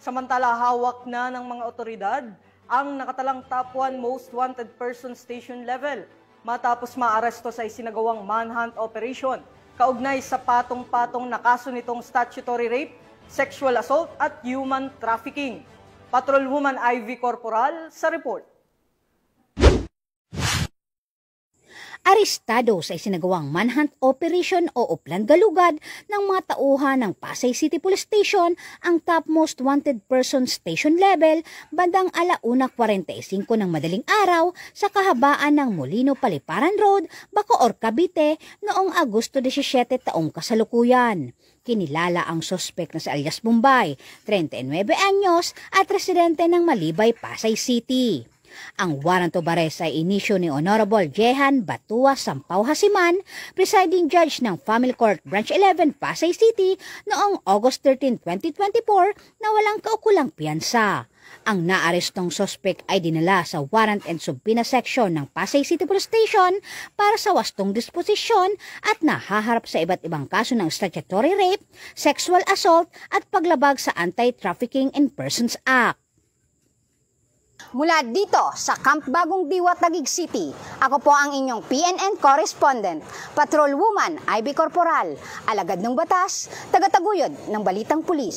Samantala, hawak na ng mga otoridad ang nakatalang top 1 most wanted person station level matapos maaresto sa isinagawang manhunt operation kaugnay sa patong-patong na kaso nitong statutory rape, sexual assault at human trafficking. Patrolwoman Ivy Corporal sa report. Arestado sa isinagawang manhunt operation o uplan galugad ng mga tauhan ng Pasay City Police Station ang top most wanted person station level bandang 1:45 ng madaling araw sa kahabaan ng Molino Paliparan Road, Bacoor, Cavite noong Agosto 17 taong kasalukuyan. Kinilala ang sospek na si alias Bombay, 39 anyos at residente ng Malibay, Pasay City. Ang warrant of arrest ay inisyu ni Honorable Jehan Batua Sampaw Hasiman, presiding judge ng Family Court Branch 11, Pasay City noong August 13, 2024 na walang kaukulang piyansa. Ang naarestong sospek ay dinala sa Warrant and Subpoena Section ng Pasay City Police Station para sa wastong disposisyon at nahaharap sa iba't ibang kaso ng statutory rape, sexual assault at paglabag sa Anti-Trafficking in Persons Act. Mula dito sa Camp Bagong Diwa, Taguig City, ako po ang inyong PNN correspondent, Patrolwoman Ivy Corporal, alagad ng batas, tagataguyod ng Balitang Pulis.